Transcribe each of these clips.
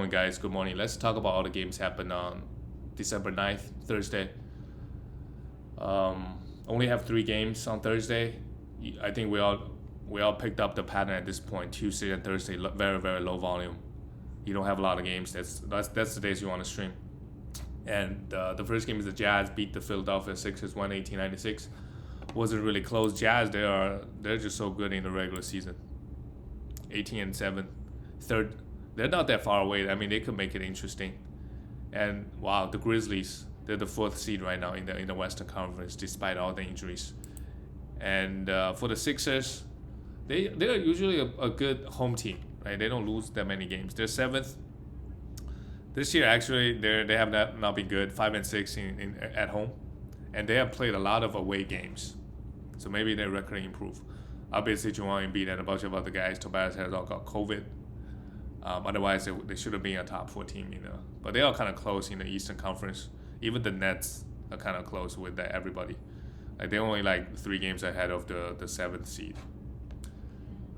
Guys, good morning. Let's talk about all the games happened on December 9th, Thursday. Only have 3 games on Thursday. I think we all picked up the pattern at this point. Tuesday and Thursday, very very low volume. You don't have a lot of games. That's the days you want to stream. And the first game is the Jazz beat the Philadelphia Sixers 118-96. Wasn't really close. Jazz, they're just so good in the regular season. 18-7, third. They're not that far away. I mean, they could make it interesting. And wow, the Grizzlies, they're the 4th seed right now in the Western Conference, despite all the injuries. And for the Sixers, they're usually a good home team, right? They don't lose that many games. They're 7th. This year, actually, they have not been good, 5-6 at home, and they have played a lot of away games. So maybe their record improve. Obviously, Joel Embiid and a bunch of other guys, Tobias Harris, all got COVID. Otherwise, they should have been a top 4 team, But they are kind of close in the Eastern Conference. Even the Nets are kind of close with everybody. Like they're only 3 games ahead of the 7th seed.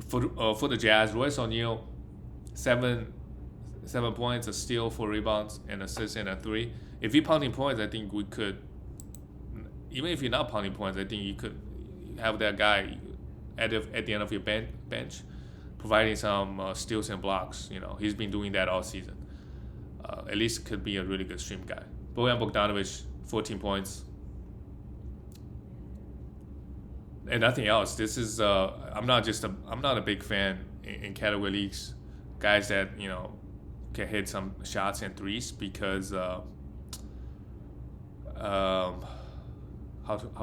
For the Jazz, Royce O'Neal, 7 points, a steal, 4 rebounds, and assist and a 3. If you're pounding points, I think we could. Even if you're not pounding points, I think you could have that guy at the end of your bench, providing some steals and blocks. He's been doing that all season. At least could be a really good stream guy. Bojan Bogdanovic, 14 points. And nothing else. This is I'm not a big fan in category leagues, guys that can hit some shots and threes because how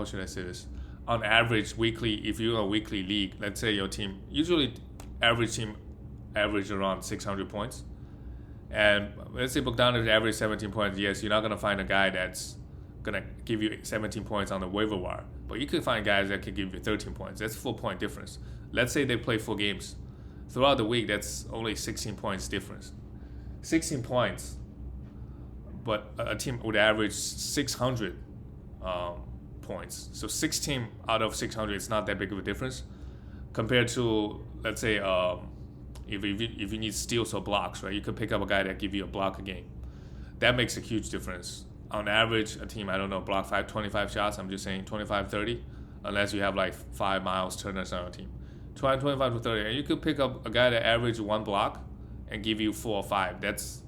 should I say this? On average, weekly, if you're in a weekly league, let's say your team usually average around 600 points, and let's say Bogdanovic average 17 points. Yes, you're not gonna find a guy that's gonna give you 17 points on the waiver wire, but you could find guys that can give you 13 points. That's 4-point difference. Let's say they play 4 games throughout the week. That's only 16 points difference. 16 points, but a team would average 600 points. So 16 out of 600 is not that big of a difference compared to, let's say, if you need steals or blocks, right? You could pick up a guy that give you a block a game. That makes a huge difference. On average, a team, I don't know, block 25 shots. I'm just saying 25, 30, unless you have 5 Miles Turners on your team. 25 to 30, and you could pick up a guy that average 1 block and give you 4 or 5. That's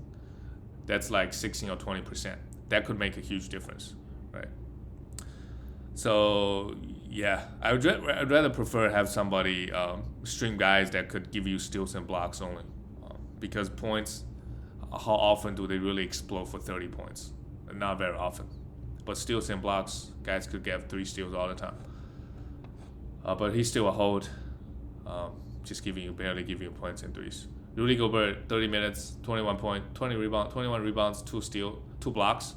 16 or 20%. That could make a huge difference, right? So yeah, I'd rather prefer have somebody stream guys that could give you steals and blocks only, because points, how often do they really explode for 30 points? Not very often. But steals and blocks, guys could get 3 steals all the time. But he's still a hold, just barely giving you points and threes. Rudy Gobert, 30 minutes, 21 rebounds, 2 steals, 2 blocks,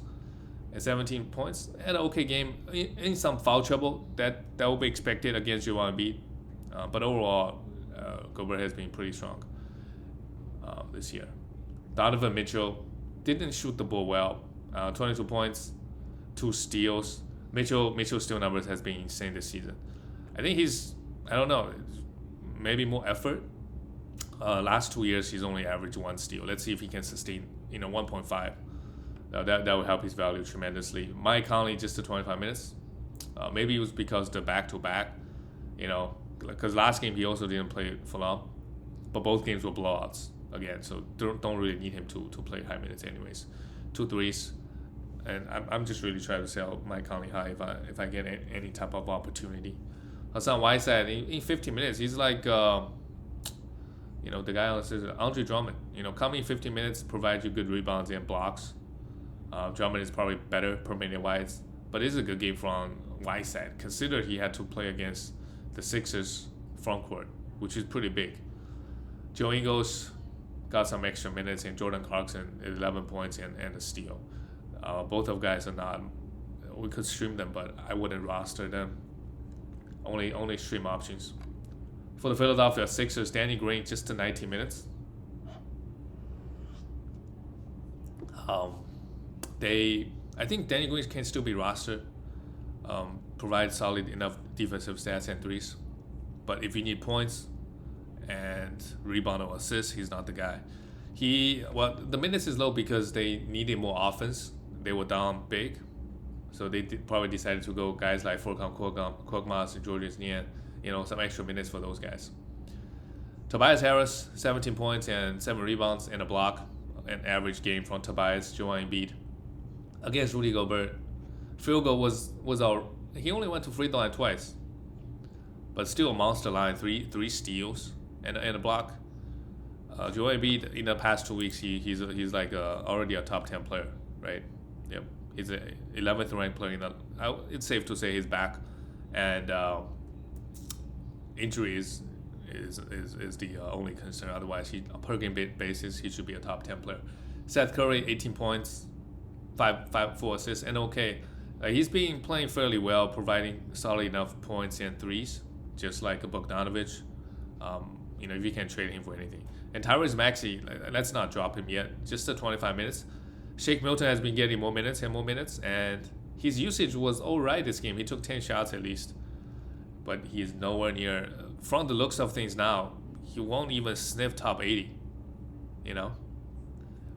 and 17 points. Had an okay game. In some foul trouble that will be expected against Joel Embiid. But overall, Gobert has been pretty strong this year. Donovan Mitchell didn't shoot the ball well. 22 points, 2 steals. Mitchell's steal numbers has been insane this season. I think I don't know, maybe more effort. Last 2 years, he's only averaged 1 steal. Let's see if he can sustain 1.5. That would help his value tremendously. Mike Conley, just the 25 minutes. Maybe it was because the back-to-back, because last game he also didn't play for long, but both games were blowouts again, so don't really need him to play high minutes anyways. 2 threes, and I'm just really trying to sell Mike Conley high if I get any type of opportunity. Hassan Whiteside, in 15 minutes, he's like, the guy on the scissors, Andre Drummond. Coming in 15 minutes, provides you good rebounds and blocks. Drummond is probably better per minute wise, but it's a good game from Whiteside. Consider he had to play against the Sixers front court, which is pretty big. Joe Ingles got some extra minutes, and Jordan Clarkson 11 points and a steal. Both of guys are not. We could stream them, but I wouldn't roster them. Only stream options. For the Philadelphia Sixers, Danny Green just to 19 minutes. I think Danny Green can still be rostered. Provide solid enough defensive stats and threes. But if you need points and rebound or assist, he's not the guy. The minutes is low because they needed more offense. They were down big, so they probably decided to go guys like Furkan Korkmaz, Georges Nian, some extra minutes for those guys. Tobias Harris, 17 points and 7 rebounds and a block, an average game from Tobias. Joel Embiid against Rudy Gobert. Field goal was he only went to free throw line twice, but still a monster line. Three steals and a block. Joel Embiid in the past 2 weeks he's like already a top 10 player, right? Yep, he's a 11th ranked player. It's safe to say he's back, and injury is the only concern. Otherwise, per game basis he should be a top 10 player. Seth Curry, 18 points, 4 assists, and okay. He's been playing fairly well, providing solid enough points and threes, just like Bogdanovic. If you can trade him for anything. And Tyrese Maxey, let's not drop him yet. Just the 25 minutes. Shake Milton has been getting more minutes, and his usage was all right this game. He took 10 shots at least, but he's nowhere near. From the looks of things now, he won't even sniff top 80.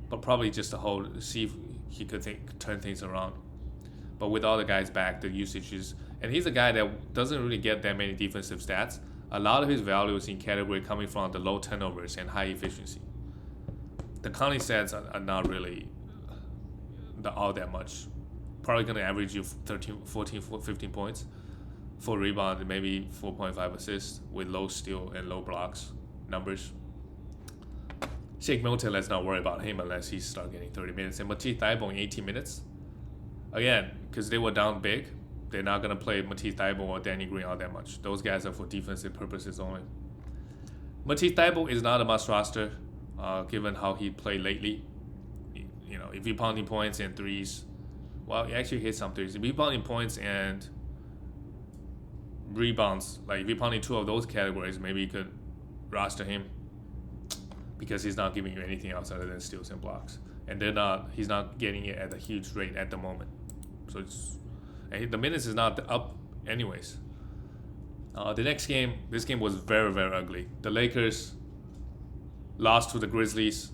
But probably just to see if he could turn things around. But with all the guys back, the usage is, and he's a guy that doesn't really get that many defensive stats. A lot of his value is in category coming from the low turnovers and high efficiency. The counting stats are not really all that much. Probably going to average you 13, 14, 15 points, 4 rebounds, and maybe 4.5 assists with low steal and low blocks numbers. Shake Milton, let's not worry about him unless he starts getting 30 minutes. And Matisse Thybulle in 18 minutes. Again, because they were down big, they're not going to play Matisse Thybulle or Danny Green all that much. Those guys are for defensive purposes only. Matisse Thybulle is not a must roster, given how he played lately. If you're pounding points and threes, well, he actually hit some threes. If you're pounding points and rebounds, like if you're pounding 2 of those categories, maybe you could roster him because he's not giving you anything else other than steals and blocks. And he's not getting it at a huge rate at the moment. So the minutes is not up anyways. The next game, this game was very, very ugly. The Lakers lost to the Grizzlies.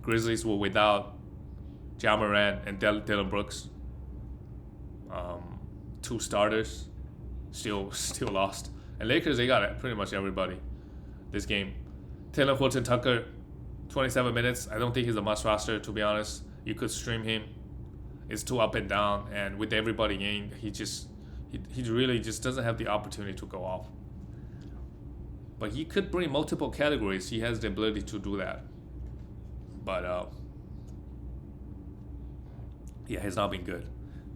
Grizzlies were without Ja Morant and Dillon Brooks. 2 starters, still lost. And Lakers, they got pretty much everybody this game. Taylor Horton Tucker, 27 minutes. I don't think he's a must roster, to be honest. You could stream him. It's too up and down, and with everybody in, he really just doesn't have the opportunity to go off. But he could bring multiple categories. He has the ability to do that. But he's not been good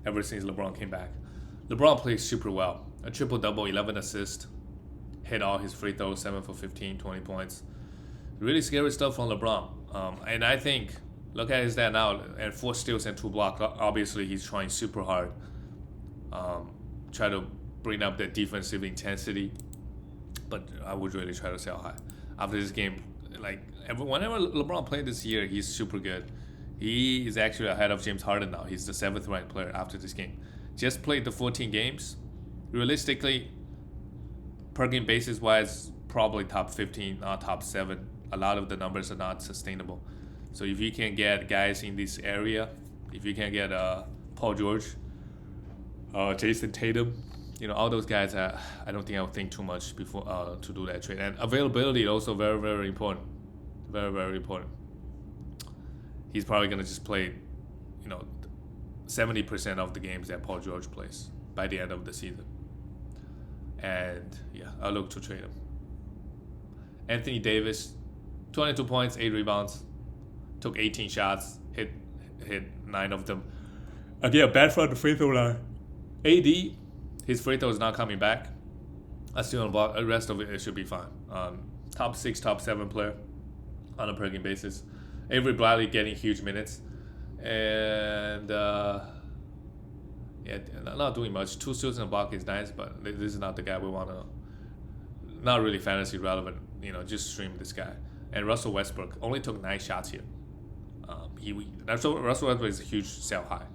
ever since LeBron came back. LeBron plays super well. A triple-double, 11 assists. Hit all his free throws, 7 for 15, 20 points. Really scary stuff from LeBron. And I think, look at his stat now, at 4 steals and 2 blocks. Obviously, he's trying super hard. Try to bring up that defensive intensity. But I would really try to sell high. After this game, whenever LeBron played this year, he's super good. He is actually ahead of James Harden now. He's the 7th ranked player after this game. Just played the 14 games. Realistically, per game basis wise, probably top 15, not top 7. A lot of the numbers are not sustainable. So if you can get guys in this area, if you can get Paul George, Jason Tatum, all those guys, I don't think I would think too much before to do that trade. And availability is also very, very important. Very, very important. He's probably going to just play, 70% of the games that Paul George plays by the end of the season. And I'll look to trade him. Anthony Davis, 22 points, 8 rebounds, took 18 shots, hit 9 of them. Again, bad from the free throw line. AD, his free throw is not coming back. I still on block. The rest of it should be fine. Top 6, top 7 player on a per game basis. Avery Bradley getting huge minutes. And not doing much. 2 steals and a block is nice, but this is not the guy we want to. Not really fantasy relevant. Just stream this guy. And Russell Westbrook only took 9 shots here. Russell Westbrook is a huge sell high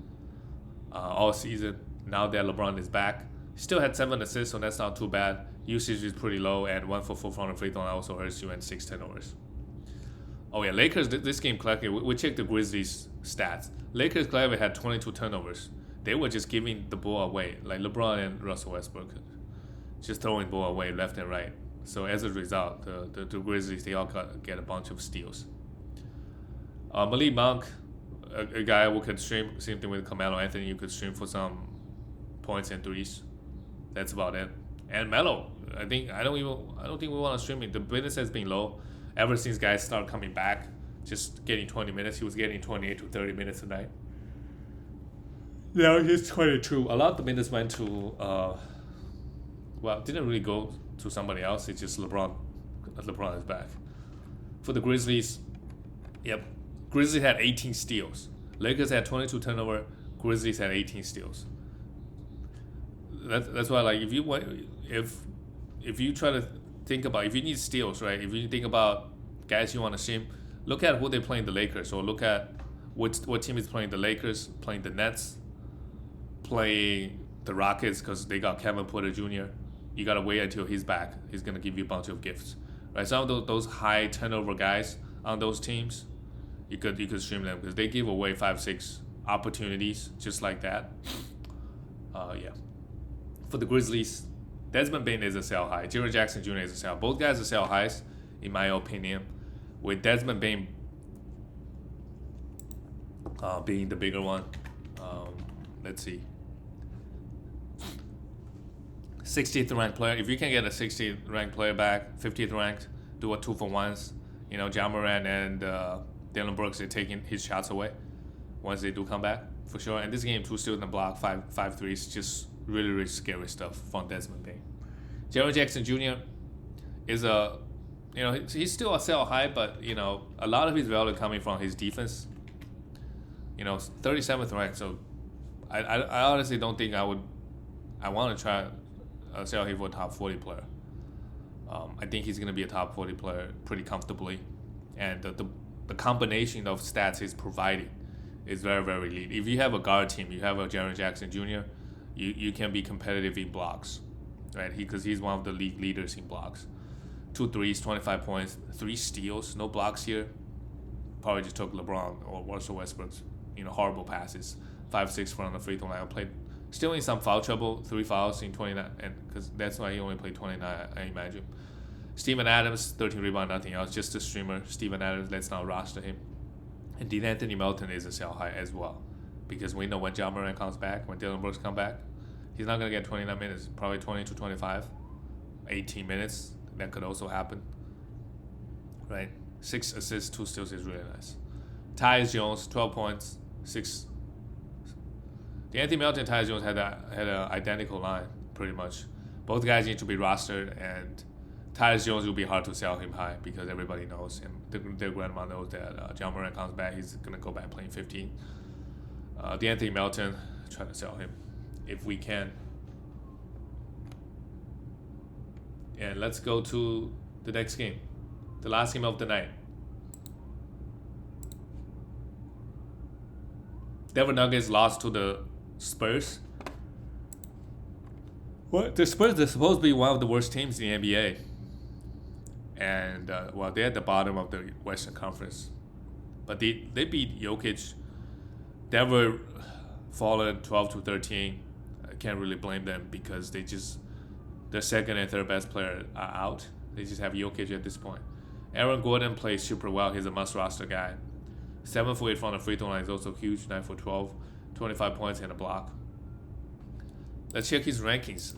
all season. Now that LeBron is back, he still had 7 assists, so that's not too bad. Usage is pretty low, and 1 for 4 from the free throw also hurts you, and 6 turnovers. Oh yeah, Lakers. This game collectively, we checked the Grizzlies stats. Lakers collectively had 22 turnovers. They were just giving the ball away, like LeBron and Russell Westbrook, just throwing the ball away left and right. So as a result, the Grizzlies, they all get a bunch of steals. Malik Monk, a guy who could stream. Same thing with Carmelo Anthony. You could stream for some points and threes. That's about it. And Melo, I don't think we want to stream it. The business has been low ever since guys started coming back. Just getting 20 minutes. He was getting 28 to 30 minutes a night. Now he's 22. A lot of the minutes went to didn't really go to somebody else. It's just LeBron. LeBron is back. For the Grizzlies, yep. Grizzlies had 18 steals. Lakers had 22 turnover. Grizzlies had 18 steals. That's why, like, if you try to think about, if you need steals, right? If you think about guys you want to stream, look at who they playing the Lakers, or look at what team is playing the Lakers, playing the Nets, playing the Rockets, because they got Kevin Porter Jr. You gotta wait until he's back. He's gonna give you a bunch of gifts, right? Some of those high turnover guys on those teams, you could stream them because they give away 5-6 opportunities just like that. Yeah. For the Grizzlies, Desmond Bane is a sell high. Gerald Jackson Jr. is a sell. Both guys are sell highs, in my opinion. With Desmond Bane being the bigger one. Let's see. 60th ranked player. If you can get a 60th ranked player back, 50th ranked, do a 2-for-1s. You know, Ja Morant and Dylan Brooks are taking his shots away once they do come back, for sure. And this game, 2 steals in the block, 5 threes, just really, really scary stuff from Desmond Bane. Gerald Jackson Jr. is he's still a sell high, but, a lot of his value coming from his defense. 37th ranked, so I honestly don't think I want to try sell him for a top 40 player. I think he's going to be a top 40 player pretty comfortably. And the combination of stats he's providing is very, very elite. If you have a guard team, you have a Gerald Jackson Jr., you can be competitive in blocks, right? Because he's one of the league leaders in blocks. 2 threes, 25 points, 3 steals, no blocks here. Probably just took LeBron or Russell Westbrook's, horrible passes. 5-6 from the free throw line. Played still in some foul trouble. 3 fouls in 29, and because that's why he only played 29, I imagine. Steven Adams, 13 rebound, nothing else, just a streamer. Steven Adams, let's not roster him. And Anthony Melton is a sell high as well, because we know when Ja Morant comes back, when Dylan Brooks come back, he's not gonna get 29 minutes, probably 20 to 25, 18 minutes. That could also happen, right? 6 assists, 2 steals is really nice. Tyus Jones, 12 points, 6. Anthony Melton and Tyus Jones had an identical line, pretty much. Both guys need to be rostered, and Tyus Jones will be hard to sell him high because everybody knows, and their grandma knows that Ja Morant comes back, he's gonna go back playing 15. Anthony Melton, try to sell him if we can. And let's go to the next game, the last game of the night. Denver Nuggets lost to the Spurs. What? The Spurs are supposed to be one of the worst teams in the NBA. And, they're at the bottom of the Western Conference. But they beat Jokic. Denver fallen 12 to 13. I can't really blame them because their second and third best player are out. They just have Jokic at this point. Aaron Gordon plays super well. He's a must-roster guy. 7 for 8 from the free throw line is also huge. 9 for 12. 25 points and a block. Let's check his rankings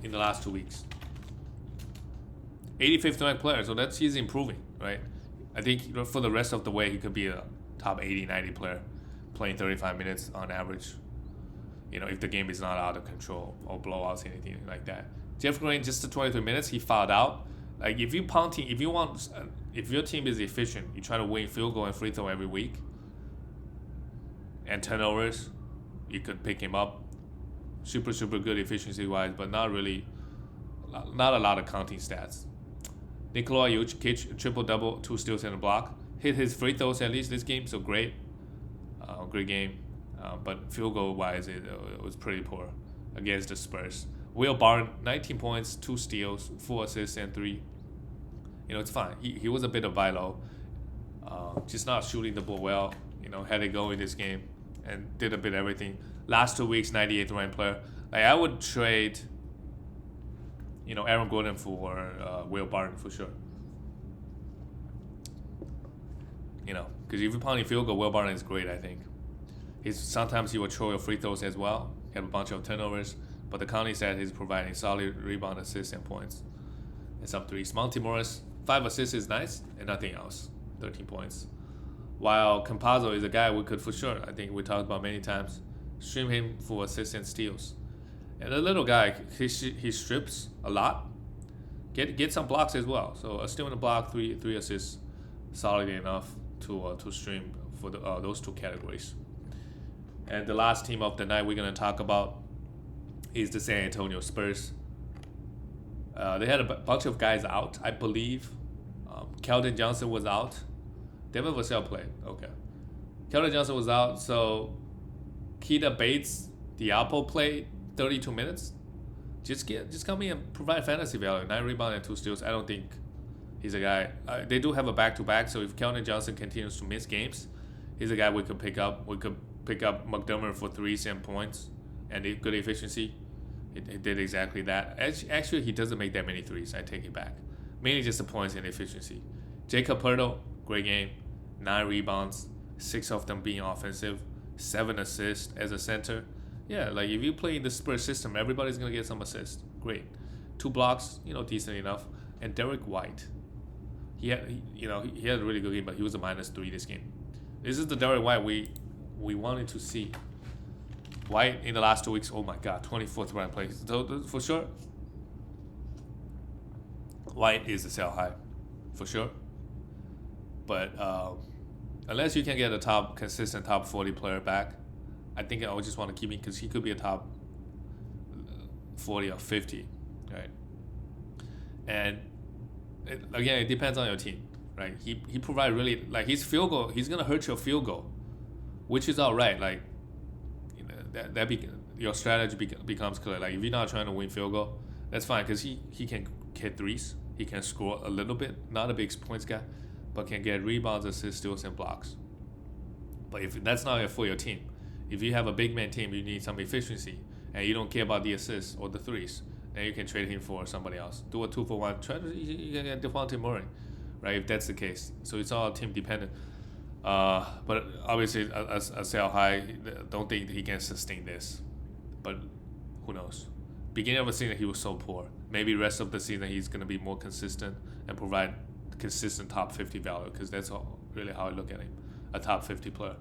in the last 2 weeks. 85th ranked player, so he's improving, right? I think for the rest of the way, he could be a top 80, 90 player, playing 35 minutes on average. If the game is not out of control or blowouts, anything like that. Jeff Green, just the 23 minutes, he fouled out. Like, if your team is efficient, you try to win field goal and free throw every week, and turnovers, you could pick him up. Super, super good efficiency-wise, but not a lot of counting stats. Nikola Jokic, triple-double, 2 steals and a block. Hit his free throws at least this game, so great. Great game. But field goal-wise, it was pretty poor against the Spurs. Will Barton, 19 points, 2 steals, 4 assists, and 3. It's fine. He was a bit of Vilo. Just not shooting the ball well. Had it go in this game and did a bit of everything. Last 2 weeks, 98th ranked player. Like I would trade, Aaron Gordon for Will Barton for sure. Because if you're pounding field goal, Will Barton is great. I think. Sometimes he will throw your free throws as well. Have a bunch of turnovers, but the county said he's providing solid rebound, assists, and points. And some threes. Monty Morris, 5 assists is nice, and nothing else. 13 points. While Campazzo is a guy we could for sure, I think we talked about many times, stream him for assists and steals. And the little guy, he strips a lot. Get some blocks as well. So a steal and a block, three assists, solid enough to stream for those 2 categories. And the last team of the night we're gonna talk about is the San Antonio Spurs. They had a bunch of guys out, I believe. Keldon Johnson was out. Devin Vassell played. Okay. Keldon Johnson was out, so Keita Bates-Diapo played 32 minutes. Just come in and provide fantasy value. 9 rebounds and 2 steals. I don't think he's a guy. They do have a back-to-back, so if Keldon Johnson continues to miss games, he's a guy we could pick up. We could pick up McDermott for 3s and points and good efficiency. It did exactly that. Actually, he doesn't make that many 3s. I take it back. Mainly just the points and efficiency. Jacob Poeltl, great game. 9 rebounds, 6 of them being offensive, 7 assists as a center. Yeah, like if you play in the Spurs system, everybody's gonna get some assists. Great. 2 blocks, decent enough. And Derek White, he had a really good game, but he was a -3 this game. This is the Derek White we wanted to see. White in the last 2 weeks, oh my God, 24th ranked place. So for sure, White is a sell high, for sure. But unless you can get a consistent top 40 player back, I think I would just want to keep him because he could be a top 40 or 50, right? And again, it depends on your team, right? He provides really, like his field goal, he's gonna hurt your field goal, which is all right. Like your strategy becomes clear. Like if you're not trying to win field goal, that's fine because he can hit 3s, he can score a little bit, not a big points guy, but can get rebounds, assists, steals, and blocks. But if that's not for your team, if you have a big man team, you need some efficiency, and you don't care about the assists or the 3s, then you can trade him for somebody else. Do a 2-for-1. You can get Dejounte Murray, right? If that's the case. So it's all team dependent. But obviously, a sell high, don't think he can sustain this. But who knows? Beginning of the season, he was so poor. Maybe rest of the season, he's going to be more consistent and provide consistent top 50 value because that's really how I look at him, a top 50 player.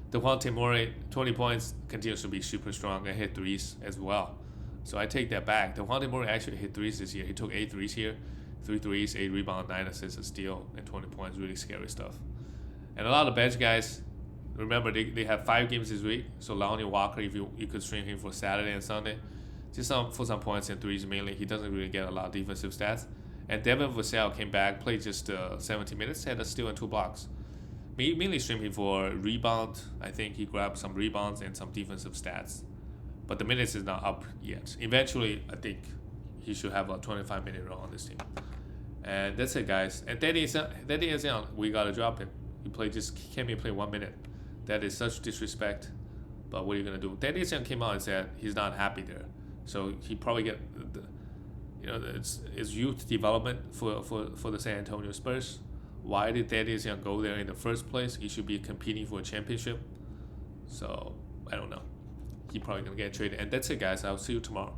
Dejounte Murray, 20 points, continues to be super strong and hit 3s as well. So I take that back. Dejounte Murray actually hit 3s this year. He took 8 3s here, 3 3s, 8 rebounds, 9 assists, a steal, and 20 points. Really scary stuff. And a lot of bench guys, remember they have 5 games this week. So Lonnie Walker, if you could stream him for Saturday and Sunday, just for some points and 3s mainly. He doesn't really get a lot of defensive stats. And Devin Vassell came back, played just 17 minutes, had a steal and 2 blocks. Mainly streaming for rebound. I think he grabbed some rebounds and some defensive stats. But the minutes is not up yet. Eventually, I think he should have a 25-minute run on this team. And that's it, guys. And Thaddeus Young, we got to drop him. He came here play 1 minute. That is such disrespect. But what are you going to do? Thaddeus Young came out and said he's not happy there. So he probably get, it's youth development for the San Antonio Spurs. Why did Thaddeus Young go there in the first place? He should be competing for a championship. So, I don't know. He's probably going to get traded. And that's it, guys. I'll see you tomorrow.